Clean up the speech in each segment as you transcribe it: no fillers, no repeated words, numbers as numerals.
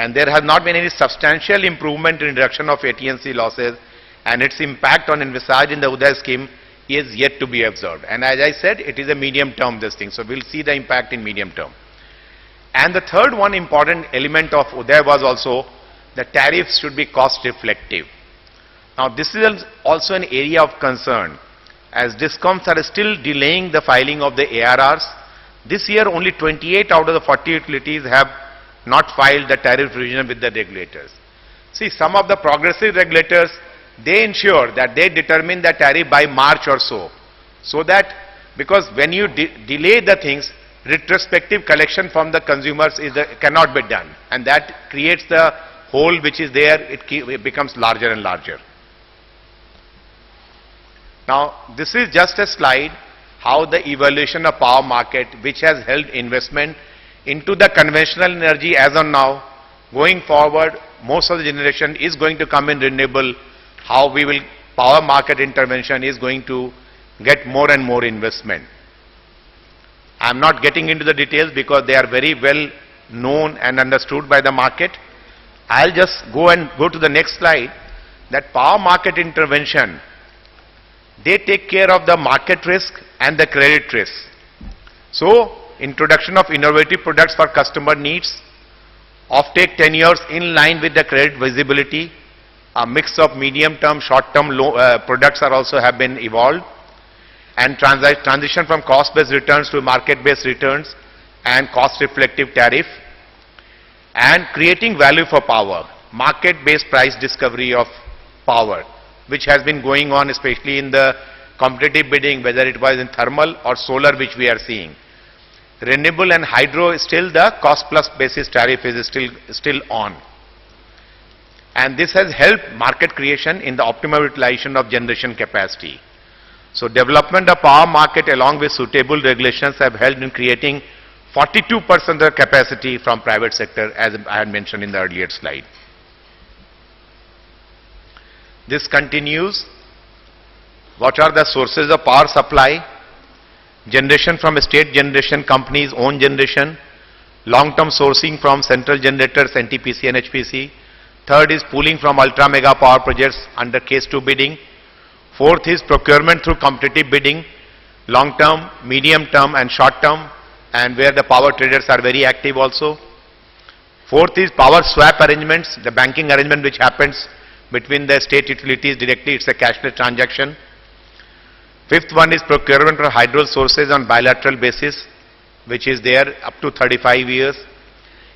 and there has not been any substantial improvement in reduction of AT&C losses, and its impact on envisaged in the Uday scheme is yet to be observed. And as I said, it is a medium term this thing, so we'll see the impact in medium term. And the third one important element of Uday was also the tariffs should be cost reflective. Now this is also an area of concern, as DISCOMs are still delaying the filing of the ARRs. This year only 28 out of the 40 utilities have not filed the tariff revision with the regulators. See, some of the progressive regulators, they ensure that they determine the tariff by March or so. So that, because when you delay the things, retrospective collection from the consumers cannot be done. And that creates the hole which is there, it becomes larger and larger. Now, this is just a slide how the evaluation of power market, which has held investment into the conventional energy as on now, going forward, most of the generation is going to come in renewable, how we will, power market intervention is going to get more and more investment. I am not getting into the details because they are very well known and understood by the market. I'll just go to the next slide, that power market intervention, they take care of the market risk and the credit risk. So, introduction of innovative products for customer needs, offtake tenures in line with the credit visibility, a mix of medium-term, short-term products are also have been evolved, and transition from cost-based returns to market-based returns and cost-reflective tariff, and creating value for power, market-based price discovery of power, which has been going on especially in the competitive bidding, whether it was in thermal or solar, which we are seeing. Renewable and hydro, still the cost plus basis tariff is still on. And this has helped market creation in the optimal utilization of generation capacity. So development of power market along with suitable regulations have helped in creating 42% of the capacity from private sector, as I had mentioned in the earlier slide. This continues. What are the sources of power supply? Generation from state generation companies' own generation, long-term sourcing from central generators, NTPC and HPC. Third is pooling from ultra-mega power projects under case 2 bidding. Fourth is procurement through competitive bidding, long-term, medium-term and short-term, and where the power traders are very active also. Fourth is power swap arrangements, the banking arrangement which happens between the state utilities directly, it's a cashless transaction. Fifth one is procurement of hydro sources on bilateral basis, which is there up to 35 years.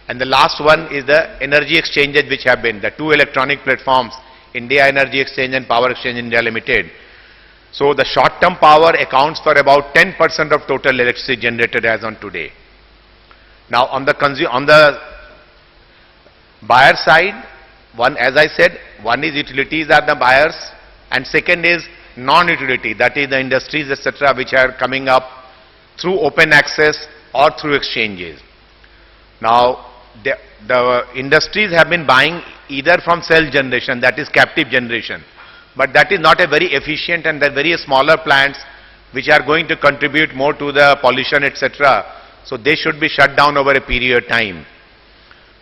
And the last one is the energy exchanges which have been, the two electronic platforms, India Energy Exchange and Power Exchange India Limited. So the short-term power accounts for about 10% of total electricity generated as on today. Now on the buyer side, one, as I said, one is utilities are the buyers, and second is non-utility, that is the industries etc. which are coming up through open access or through exchanges. Now the industries have been buying either from self-generation, that is captive generation, but that is not a very efficient, and the very smaller plants which are going to contribute more to the pollution etc. So they should be shut down over a period of time.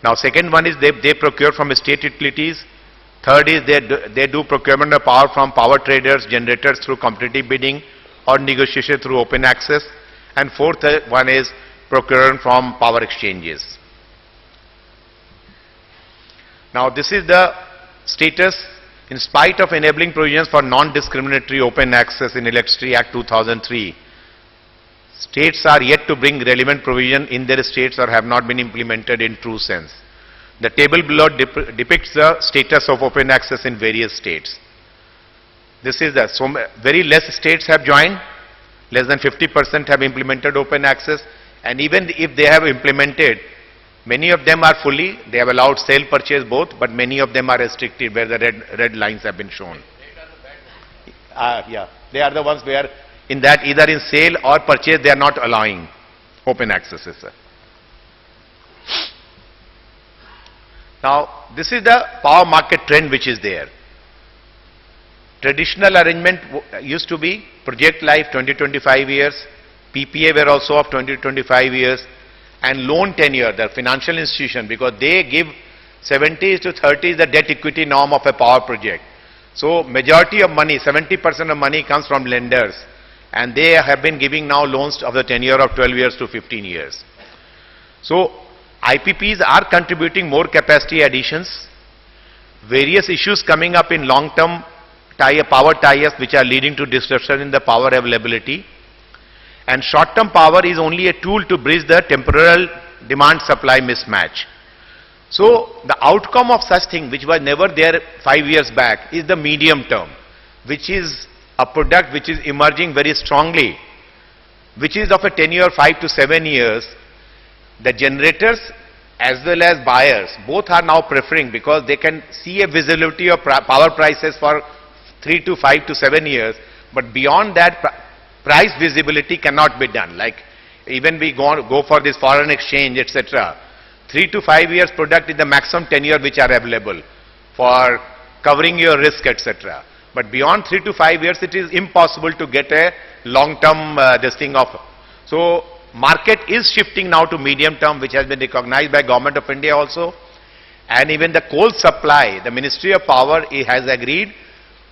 Now second one is they procure from state utilities. Third is they do procurement of power from power traders, generators through competitive bidding or negotiation through open access. And fourth one is procurement from power exchanges. Now this is the status in spite of enabling provisions for non-discriminatory open access in Electricity Act 2003. States are yet to bring relevant provision in their states or have not been implemented in true sense. The table below depicts the status of open access in various states. This is very less states have joined, less than 50% have implemented open access, and even if they have implemented, many of them are fully, they have allowed sale purchase both, but many of them are restricted where the red lines have been shown. Yeah, they are the ones where in that either in sale or purchase they are not allowing open accesses. Now, this is the power market trend which is there. Traditional arrangement used to be project life 20-25 years, PPA were also of 20-25 years, and loan tenure, the financial institution, because they give 70:30 is the debt equity norm of a power project. So majority of money, 70% of money comes from lenders, and they have been giving now loans of the tenure of 12 years to 15 years. So IPPs are contributing more capacity additions, various issues coming up in long-term power tie-ups which are leading to disruption in the power availability, and short-term power is only a tool to bridge the temporal demand-supply mismatch. So the outcome of such thing, which was never there 5 years back, is the medium term, which is a product which is emerging very strongly, which is of a tenure 5 to 7 years. The generators as well as buyers both are now preferring, because they can see a visibility of power prices for 3 to 5 to 7 years, but beyond that price visibility cannot be done. Like even we go for this foreign exchange, etc. 3 to 5 years product is the maximum tenure which are available for covering your risk, etc. But beyond 3 to 5 years, it is impossible to get a long-term this thing of. So market is shifting now to medium term, which has been recognized by Government of India also. And even the coal supply, the Ministry of Power has agreed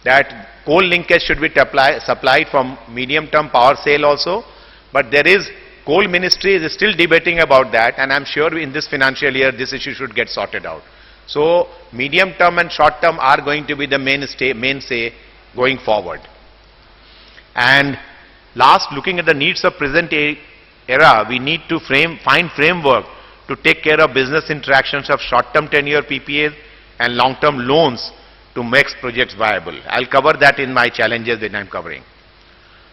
that coal linkage should be supplied from medium term power sale also. But there is, coal ministry is still debating about that, and I'm sure in this financial year this issue should get sorted out. So medium term and short term are going to be the mainstay going forward. And last, looking at the needs of present era, we need to find framework to take care of business interactions of short-term tenure PPAs and long-term loans to make projects viable. I'll cover that in my challenges that I'm covering.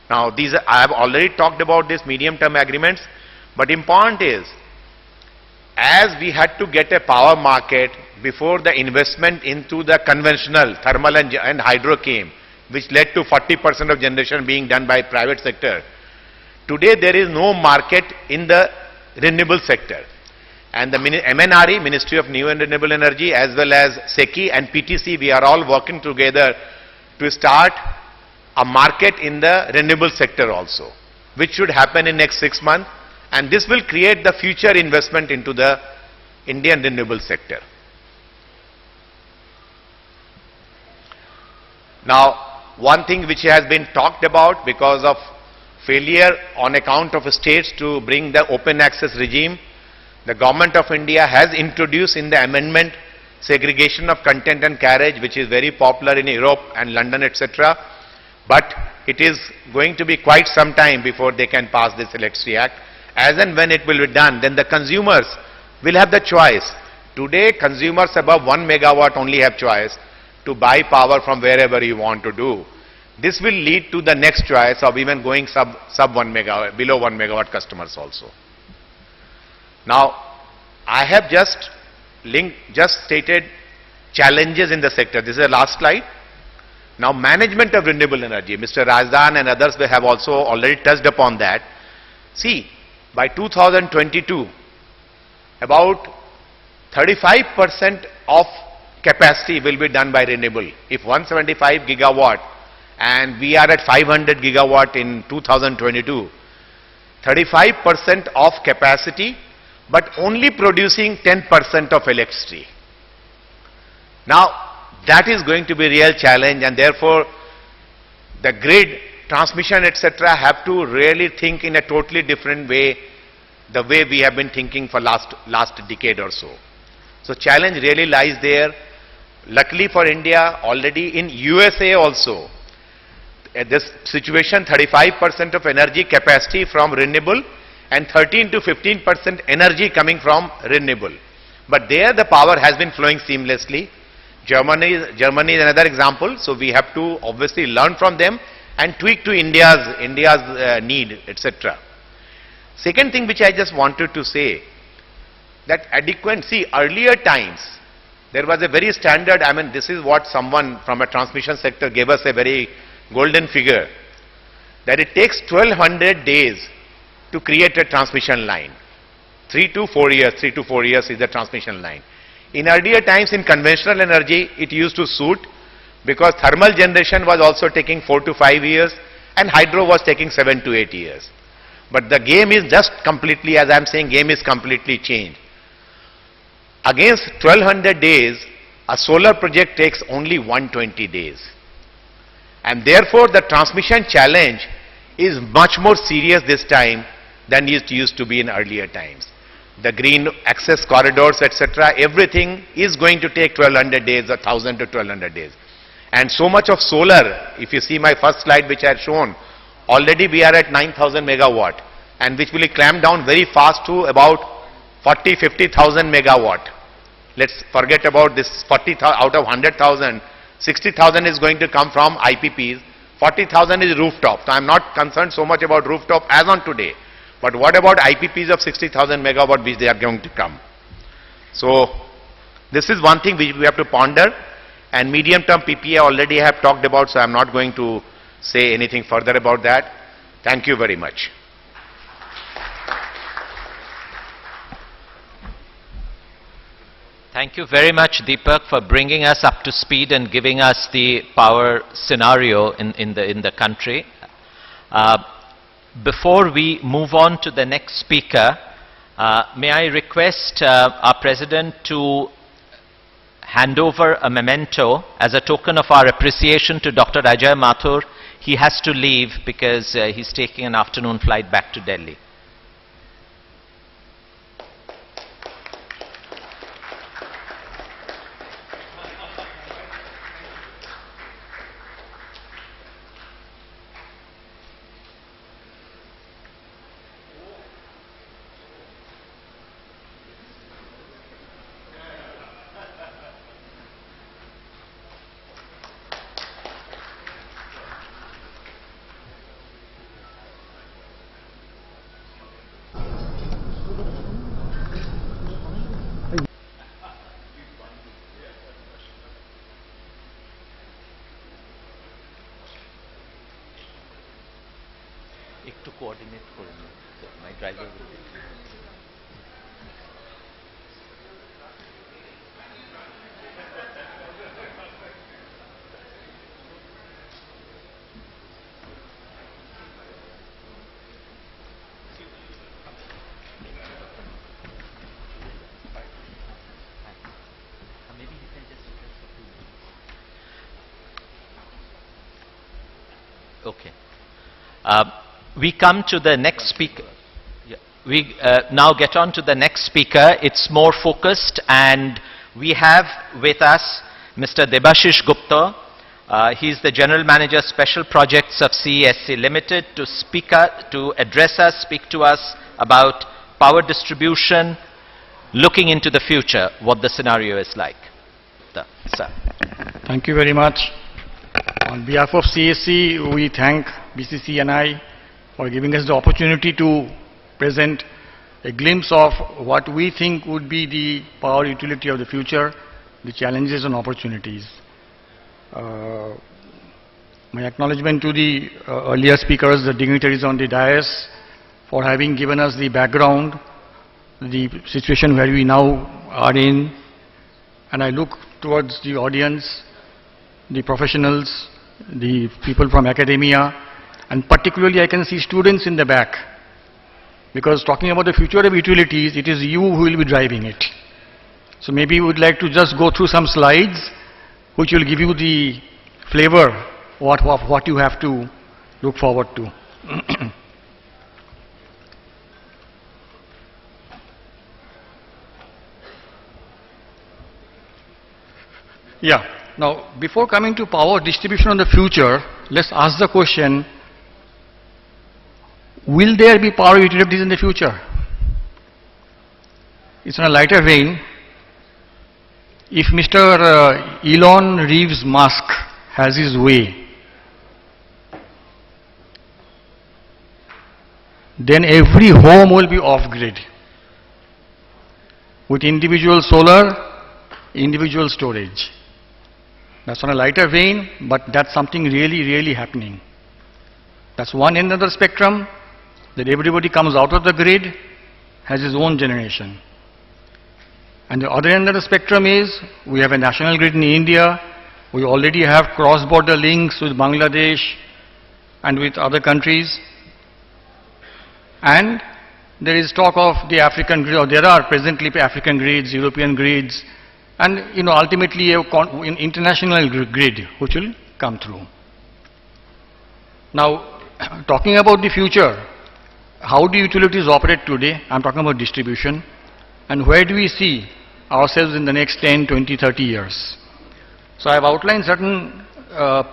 Now, I have already talked about these medium-term agreements, but important is, as we had to get a power market before the investment into the conventional thermal and hydro came, which led to 40% of generation being done by private sector. Today there is no market in the renewable sector, and the MNRE, Ministry of New and Renewable Energy, as well as SECI and PTC, we are all working together to start a market in the renewable sector also, which should happen in next 6 months, and this will create the future investment into the Indian renewable sector. Now, one thing which has been talked about because of failure on account of states to bring the open access regime, the Government of India has introduced in the amendment segregation of content and carriage, which is very popular in Europe and London, etc. But it is going to be quite some time before they can pass this Electricity Act. As and when it will be done, then the consumers will have the choice. Today, consumers above 1 megawatt only have choice to buy power from wherever you want to do. This will lead to the next choice of even going sub 1 megawatt, below 1 megawatt customers also. Now, I have just stated challenges in the sector. This is the last slide. Now, management of renewable energy. Mr. Rajdan and others have also already touched upon that. See, by 2022, about 35% of capacity will be done by renewable. If 175 gigawatt and we are at 500 gigawatt in 2022, 35% of capacity, but only producing 10% of electricity. Now, that is going to be a real challenge, and therefore the grid, transmission, etc. have to really think in a totally different way, the way we have been thinking for last decade or so. So challenge really lies there. Luckily for India, already in USA also, at this situation, 35% of energy capacity from renewable and 13 to 15% energy coming from renewable. But there the power has been flowing seamlessly. Germany is another example, so we have to obviously learn from them and tweak to India's need, etc. Second thing which I just wanted to say, that adequacy, earlier times, there was a very standard, I mean, this is what someone from a transmission sector gave us a very golden figure, that it takes 1200 days to create a transmission line. 3 to 4 years is the transmission line. In earlier times in conventional energy, it used to suit because thermal generation was also taking 4 to 5 years and hydro was taking 7 to 8 years. But the game is just completely, as I am saying, game is completely changed. Against 1200 days, a solar project takes only 120 days. And therefore, the transmission challenge is much more serious this time than it used to be in earlier times. The green access corridors, etc., everything is going to take 1200 days, 1000 to 1200 days. And so much of solar, if you see my first slide which I had shown, already we are at 9000 megawatt, and which will clamp down very fast to about 40-50,000 megawatt. Let's forget about this 40,000 out of 100,000, 60,000 is going to come from IPPs, 40,000 is rooftop. So I am not concerned so much about rooftop as on today. But what about IPPs of 60,000 megawatt which they are going to come? So this is one thing which we have to ponder, and medium term PPA already I have talked about, so I am not going to say anything further about that. Thank you very much. Thank you very much, Deepak, for bringing us up to speed and giving us the power scenario in the country. Before we move on to the next speaker, may I request our President to hand over a memento as a token of our appreciation to Dr. Ajay Mathur. He has to leave because he's taking an afternoon flight back to Delhi. একটু coordinate করে নিন, my driver will Okay. We come to the next speaker. We now get on to the next speaker. It's more focused, and we have with us Mr. Debashish Gupta. He's the General Manager Special Projects of CESC Limited to address us, speak to us about power distribution, looking into the future, what the scenario is like. Sir. Thank you very much. On behalf of CESC, we thank BCC and I for giving us the opportunity to present a glimpse of what we think would be the power utility of the future, the challenges and opportunities. My acknowledgement to the earlier speakers, the dignitaries on the dais, for having given us the background, the situation where we now are in, and I look towards the audience, the professionals, the people from academia, and particularly I can see students in the back, because talking about the future of utilities, it is you who will be driving it. So maybe we would like to just go through some slides which will give you the flavor of what you have to look forward to. Yeah. Now, before coming to power distribution in the future, let's ask the question, will there be power utilities in the future? It's on a lighter vein. If Mr. Elon Reeves Musk has his way, then every home will be off-grid with individual solar, individual storage. That's on a lighter vein, but that's something really, really happening. That's one end of the spectrum, that everybody comes out of the grid, has his own generation. And the other end of the spectrum is, we have a national grid in India, we already have cross-border links with Bangladesh and with other countries, and there is talk of the African grid, or there are presently African grids, European grids, and ultimately an international grid which will come through. Now, talking about the future, how do utilities operate today? I'm talking about distribution. And where do we see ourselves in the next 10, 20, 30 years? So I've outlined certain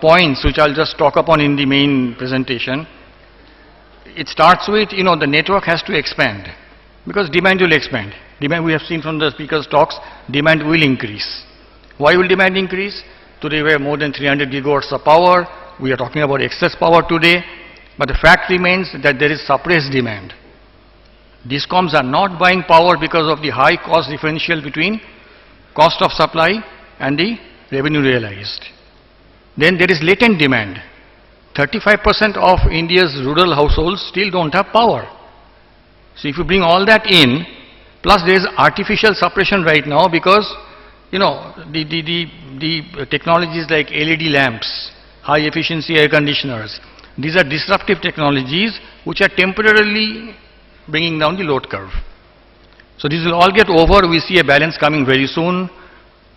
points which I'll just talk upon in the main presentation. It starts with, the network has to expand because demand will expand. Demand, we have seen from the speakers' talks, demand will increase. Why will demand increase? Today we have more than 300 gigawatts of power. We are talking about excess power today. But the fact remains that there is suppressed demand. Discoms are not buying power because of the high cost differential between cost of supply and the revenue realized. Then there is latent demand. 35% of India's rural households still don't have power. So if you bring all that in, plus there is artificial suppression right now because, the technologies like LED lamps, high efficiency air conditioners, these are disruptive technologies which are temporarily bringing down the load curve. So these will all get over. We see a balance coming very soon.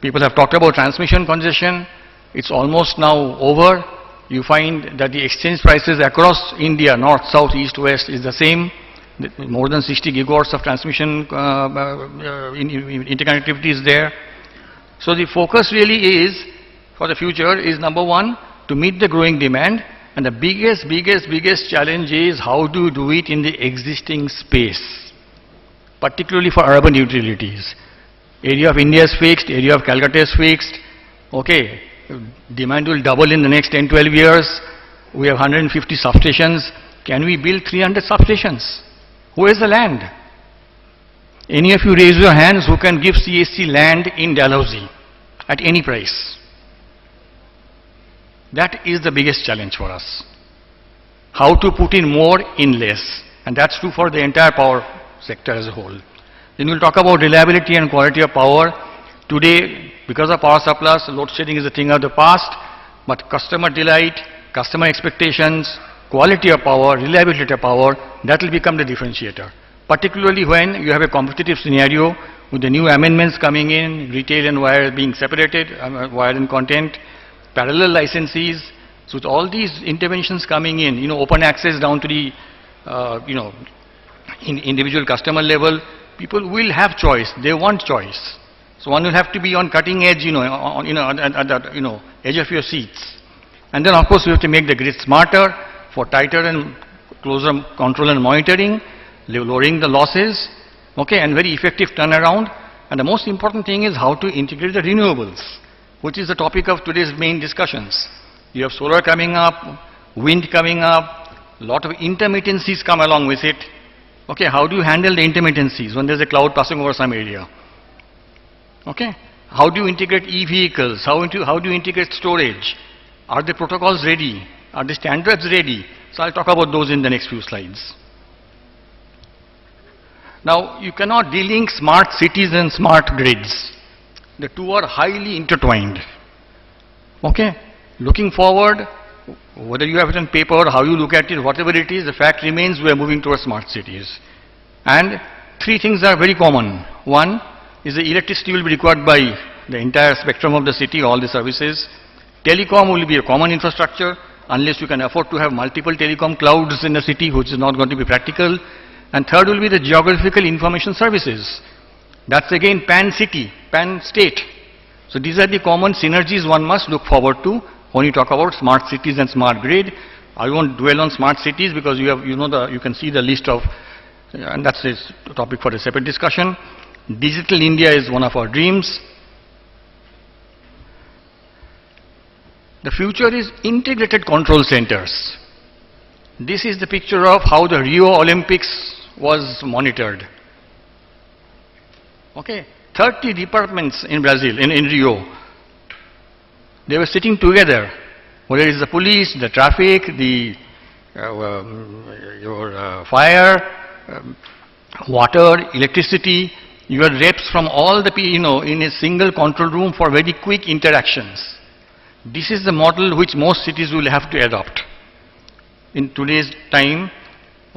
People have talked about transmission congestion. It's almost now over. You find that the exchange prices across India, north, south, east, west, is the same. More than 60 gigawatts of transmission interconnectivity is there. So the focus really is, for the future, is number one, to meet the growing demand. And the biggest challenge is how do you do it in the existing space, particularly for urban utilities. Area of India is fixed, area of Calcutta is fixed. Okay, demand will double in the next 10, 12 years. We have 150 substations. Can we build 300 substations? Who has the land? Any of you raise your hands who can give CSC land in Dalhousie at any price? That is the biggest challenge for us. How to put in more in less. And that's true for the entire power sector as a whole. Then we'll talk about reliability and quality of power. Today, because of power surplus, load shedding is a thing of the past, but customer delight, customer expectations, quality of power, reliability of power, that will become the differentiator. Particularly when you have a competitive scenario with the new amendments coming in, retail and wire being separated, wire and content, parallel licensees. So with all these interventions coming in, open access down to the, individual customer level, people will have choice. They want choice. So one will have to be on cutting edge, at the, edge of your seats. And then of course we have to make the grid smarter for tighter and closer control and monitoring, lowering the losses, okay, and very effective turnaround. And the most important thing is how to integrate the renewables, which is the topic of today's main discussions. You have solar coming up, wind coming up, a lot of intermittencies come along with it. Okay, how do you handle the intermittencies when there's a cloud passing over some area? Okay, how do you integrate e-vehicles? How do you integrate storage? Are the protocols ready? Are the standards ready? So I'll talk about those in the next few slides. Now, you cannot delink smart cities and smart grids. The two are highly intertwined. Okay? Looking forward, whether you have it on paper or how you look at it, whatever it is, the fact remains we are moving towards smart cities. And three things are very common. One is the electricity will be required by the entire spectrum of the city, all the services. Telecom will be a common infrastructure unless you can afford to have multiple telecom clouds in the city, which is not going to be practical. And third will be the geographical information services. That's again pan-city, pan-state. So these are the common synergies one must look forward to when you talk about smart cities and smart grid. I won't dwell on smart cities because you can see the list of, and that's a topic for a separate discussion. Digital India is one of our dreams. The future is integrated control centers. This is the picture of how the Rio Olympics was monitored. Okay, 30 departments in Brazil, in Rio. They were sitting together, whether it is the police, the traffic, the fire, water, electricity. You had reps from all the, in a single control room for very quick interactions. This is the model which most cities will have to adopt in today's time.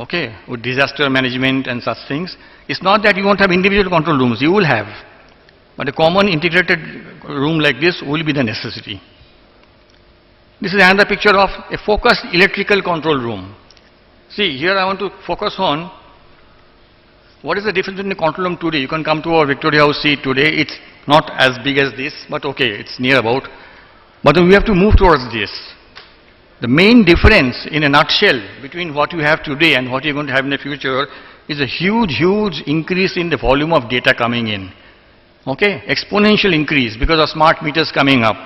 okay, with disaster management and such things. It's not that you won't have individual control rooms, you will have. But a common integrated room like this will be the necessity. This is another picture of a focused electrical control room. See, here I want to focus on what is the difference in the control room today. You can come to our Victoria House, see it today. It's not as big as this, but okay, it's near about. But we have to move towards this. The main difference in a nutshell between what you have today and what you're going to have in the future is a huge, huge increase in the volume of data coming in. Okay, exponential increase because of smart meters coming up,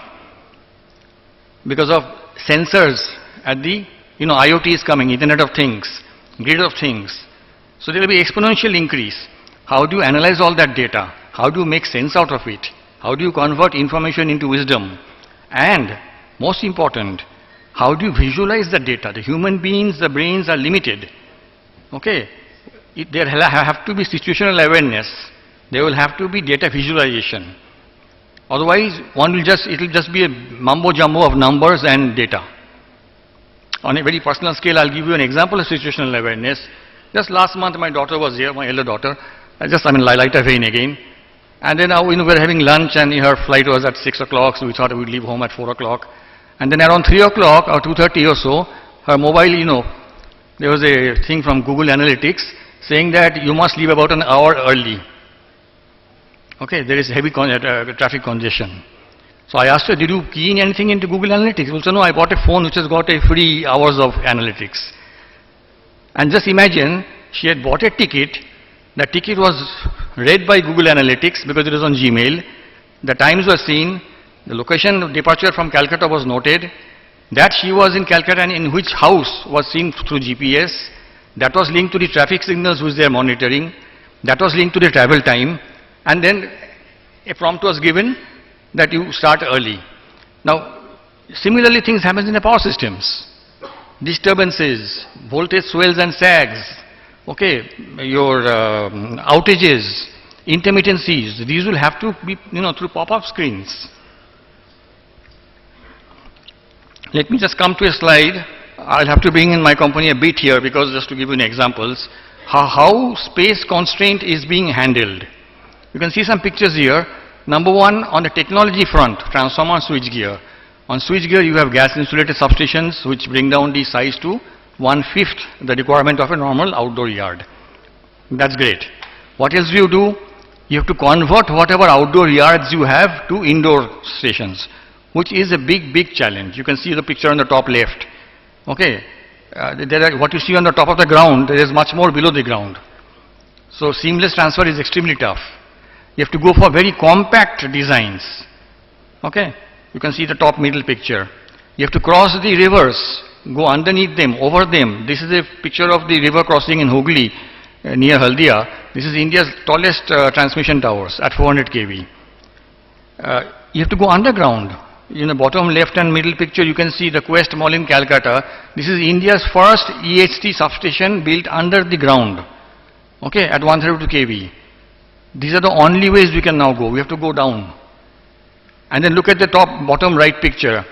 because of sensors at the, IoT is coming, Internet of Things, Grid of Things. So there will be exponential increase. How do you analyze all that data? How do you make sense out of it? How do you convert information into wisdom? And most important, how do you visualize the data? The human beings, the brains are limited. Okay, there have to be situational awareness. There will have to be data visualization. Otherwise, it will just be a mumbo jumbo of numbers and data. On a very personal scale, I'll give you an example of situational awareness. Just last month, my daughter was here, my elder daughter. Light her vein again. And then we were having lunch, and her flight was at 6 o'clock, so we thought we'd leave home at 4 o'clock. And then around 3 o'clock or 2:30 or so, her mobile, there was a thing from Google Analytics saying that you must leave about an hour early. Okay, there is heavy traffic congestion. So I asked her, did you key in anything into Google Analytics? Also, no, I bought a phone which has got a free hours of analytics. And just imagine, she had bought a ticket. The ticket was read by Google Analytics because it was on Gmail. The times were seen. The location of departure from Calcutta was noted. That she was in Calcutta and in which house was seen through GPS. That was linked to the traffic signals which they are monitoring. That was linked to the travel time. And then a prompt was given that you start early. Now, similarly things happen in the power systems. Disturbances, voltage swells and sags, okay, your outages, intermittencies, these will have to be, through pop-up screens. Let me just come to a slide. I'll have to bring in my company a bit here because just to give you an examples, how space constraint is being handled. You can see some pictures here. Number one, on the technology front, transformer switchgear. On switchgear, you have gas-insulated substations which bring down the size to 1/5 the requirement of a normal outdoor yard. That's great. What else do? You have to convert whatever outdoor yards you have to indoor stations, which is a big, big challenge. You can see the picture on the top left. Okay, what you see on the top of the ground, there is much more below the ground. So seamless transfer is extremely tough. You have to go for very compact designs. Okay, you can see the top middle picture. You have to cross the rivers, go underneath them, over them. This is a picture of the river crossing in Hooghly near Haldia. This is India's tallest transmission towers at 400 kV. You have to go underground. In the bottom left and middle picture, you can see the Quest Mall in Calcutta. This is India's first EHT substation built under the ground, okay, at 132 kV. These are the only ways we can now go. We have to go down. And then look at the bottom right picture.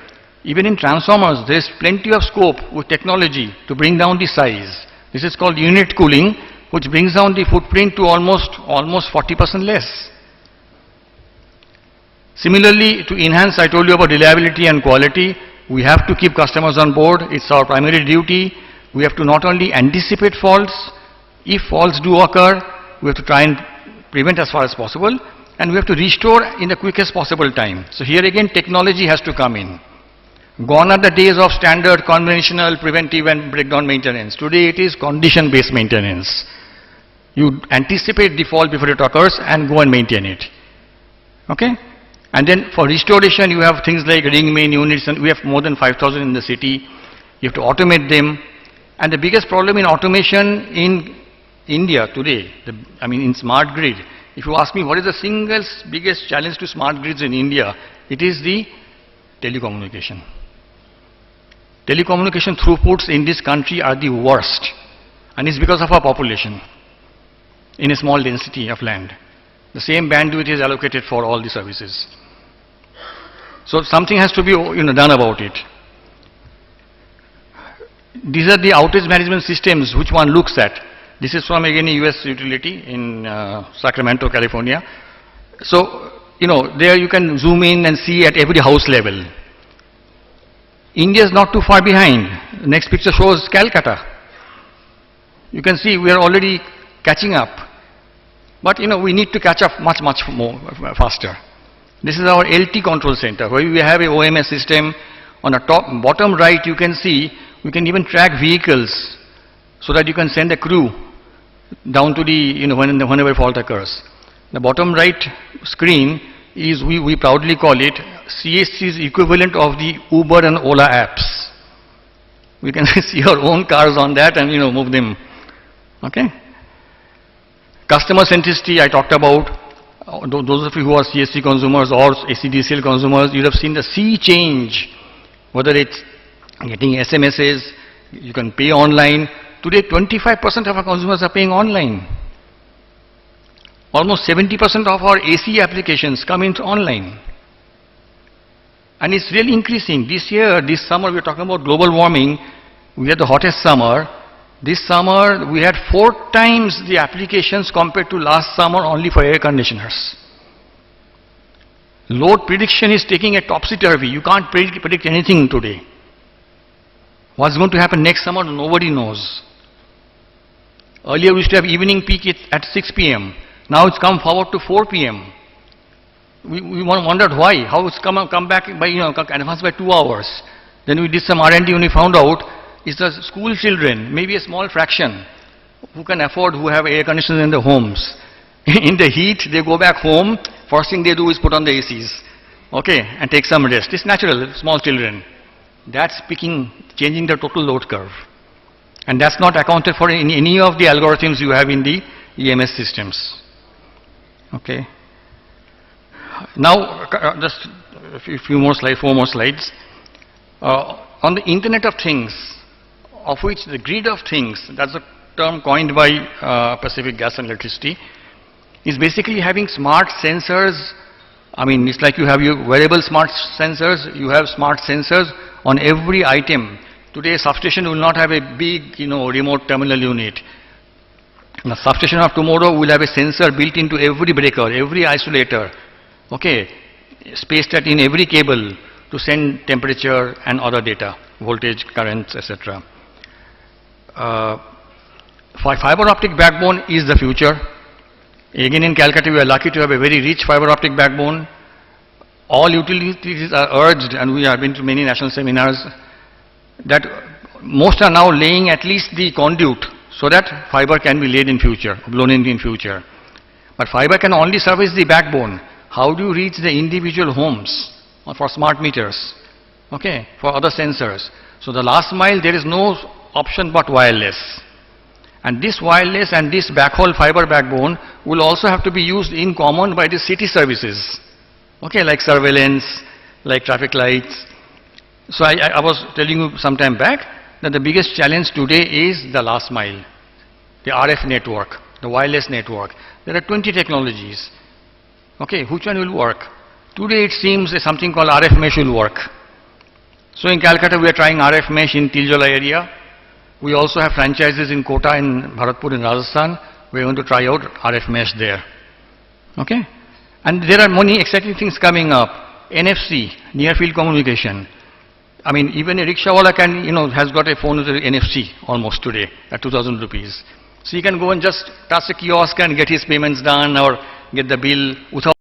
Even in transformers, there is plenty of scope with technology to bring down the size. This is called unit cooling, which brings down the footprint to almost 40% less. Similarly, to enhance, I told you about reliability and quality, we have to keep customers on board. It's our primary duty. We have to not only anticipate faults, if faults do occur, we have to try and prevent as far as possible, and we have to restore in the quickest possible time. So here again, technology has to come in. Gone are the days of standard, conventional, preventive and breakdown maintenance. Today it is condition-based maintenance. You anticipate the fault before it occurs and go and maintain it. Okay? And then for restoration, you have things like ring main units, and we have more than 5,000 in the city. You have to automate them. And the biggest problem in automation in India today, in smart grid, if you ask me what is the single biggest challenge to smart grids in India, it is the telecommunication. Telecommunication throughputs in this country are the worst, and it's because of our population in a small density of land. The same bandwidth is allocated for all the services. So something has to be done about it. these are the outage management systems which one looks at. This is from again a US utility in Sacramento, California. So, you know, there you can zoom in and see at every house level. India is not too far behind. The next picture shows Calcutta. You can see we are already catching up. But you know, we need to catch up much more faster. This is our LT control center, where we have a OMS system. On the bottom right, you can see we can even track vehicles so that you can send a crew down to the, you know, whenever fault occurs. The bottom right screen is, we proudly call it CSC's equivalent of the Uber and Ola apps. We can see our own cars on that and, you know, move them. Okay? Customer centricity I talked about. Those of you who are CSC consumers or ACDCL consumers, you have seen the sea change. Whether it's getting SMSs, you can pay online. Today 25% of our consumers are paying online. Almost 70% of our AC applications come into online. And it's really increasing. This year, this summer, we're talking about global warming. We had the hottest summer. This summer, we had 4 times the applications compared to last summer only for air conditioners. Load prediction is taking a topsy-turvy. You can't predict anything today. What's going to happen next summer, nobody knows. Earlier, we used to have evening peak at 6 p.m. Now it's come forward to 4 p.m. We wondered why. How it's come back by, you know, advanced by 2 hours. Then we did some R&D and we found out it's the school children, maybe a small fraction, who can afford, who have air conditioners in their homes. In the heat, they go back home, first thing they do is put on the ACs, okay, and take some rest. It's natural, small children. That's changing the total load curve. And that's not accounted for in any of the algorithms you have in the EMS systems. Okay. Now, just a few more slides, 4 more slides. On the Internet of Things, of which the grid of things, that's a term coined by Pacific Gas and Electricity, is basically having smart sensors. I mean, it's like you have your wearable smart sensors, you have smart sensors on every item. Today, a substation will not have a big, you know, remote terminal unit. The substation of tomorrow will have a sensor built into every breaker, every isolator, okay, spaced in every cable to send temperature and other data, voltage, currents, etc. Fiber optic backbone is the future. Again, in Calcutta, we are lucky to have a very rich fiber optic backbone. All utilities are urged, and we have been to many national seminars, that most are now laying at least the conduit so that fiber can be laid in future, blown in future. But fiber can only service the backbone. How do you reach the individual homes for smart meters, okay, for other sensors? So the last mile, there is no option but wireless. And this wireless and this backhaul fiber backbone will also have to be used in common by the city services, okay, like surveillance, like traffic lights. So I was telling you some time back that the biggest challenge today is the last mile, the RF network, the wireless network. There are 20 technologies. Okay, which one will work? Today it seems something called RF mesh will work. So in Calcutta we are trying RF mesh in Tiljola area. We also have franchises in Kota and Bharatpur in Rajasthan. We are going to try out RF mesh there. Okay? And there are many exciting things coming up. NFC, near field communication. I mean, even a rickshawala can, you know, has got a phone with an NFC almost today at 2,000 rupees. So he can go and just touch a kiosk and get his payments done or get the bill without